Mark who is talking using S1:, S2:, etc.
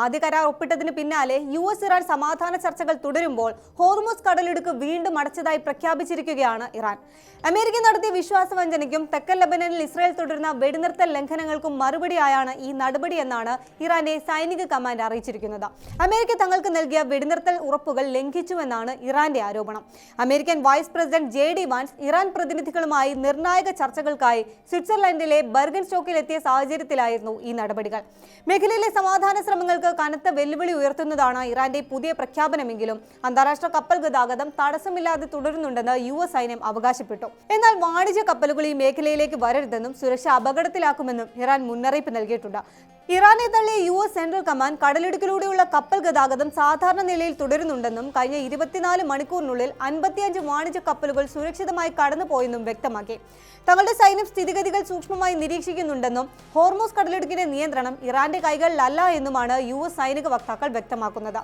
S1: ആദ്യ കരാർ ഒപ്പിട്ടതിന് പിന്നാലെ US-ഇറാൻ സമാധാന ചർച്ചകൾ തുടരുമ്പോൾ ഹോർമുസ് കടലിടുക്ക് വീണ്ടും അടച്ചതായി പ്രഖ്യാപിച്ചിരിക്കുകയാണ് ഇറാൻ. അമേരിക്ക നടത്തിയ വിശ്വാസവഞ്ചനയ്ക്കും തെക്കൻ ലെബനനിൽ ഇസ്രായേൽ തുടരുന്ന വെടിനിർത്തൽ ലംഘനങ്ങൾക്കും മറുപടിയായാണ് ഈ നടപടി എന്നാണ് ഇറാന്റെ സൈനിക കമാൻഡ് അറിയിച്ചിരിക്കുന്നത്. അമേരിക്ക തങ്ങൾക്ക് നൽകിയ വെടിനിർത്തൽ ഉറപ്പുകൾ ലംഘിച്ചുവെന്നാണ് ഇറാന്റെ ആരോപണം. American vice president JD Vance Iran പ്രതിനിധികളുമായി നിർണായക ചർച്ചകൾക്കായി സ്വിറ്റ്സർലൻഡിലെ ബർഗൻസ്റ്റോക്കിൽ എത്തിയ സാഹചര്യത്തിലായിരുന്നു ഈ നടപടികൾ. മേഖലയിലെ സമാധാന ശ്രമങ്ങൾക്ക് കനത്ത വെല്ലുവിളി ഉയർത്തുന്നതാണ് ഇറാന്റെ പുതിയ പ്രഖ്യാപനമെങ്കിലും അന്താരാഷ്ട്ര കപ്പൽ ഗതാഗതം തടസ്സമില്ലാതെ തുടരുന്നുണ്ടെന്ന് US സൈന്യം അവകാശപ്പെട്ടു. എന്നാൽ വാണിജ്യ കപ്പലുകൾ ഈ മേഖലയിലേക്ക് വരരുതെന്നും സുരക്ഷ അപകടത്തിലാക്കുമെന്നും ഇറാൻ മുന്നറിയിപ്പ് നൽകിയിട്ടുണ്ട്. ഇറാനെ തള്ളിയ US സെൻട്രൽ കമാൻഡ് കടലിടുക്കിലൂടെയുള്ള കപ്പൽ ഗതാഗതം സാധാരണ നിലയിൽ തുടരുന്നുണ്ടെന്നും കഴിഞ്ഞ 24 മണിക്കൂറിനുള്ളിൽ 55 വാണിജ്യ കപ്പലുകൾ സുരക്ഷിതമായി കടന്നുപോയെന്നും വ്യക്തമാക്കി. തങ്ങളുടെ സൈന്യം സ്ഥിതിഗതികൾ സൂക്ഷ്മമായി നിരീക്ഷിക്കുന്നുണ്ടെന്നും ഹോർമുസ് കടലിടുക്കിന്റെ നിയന്ത്രണം ഇറാന്റെ കൈകളിലല്ല എന്നുമാണ് US സൈനിക വക്താക്കൾ വ്യക്തമാക്കുന്നത്.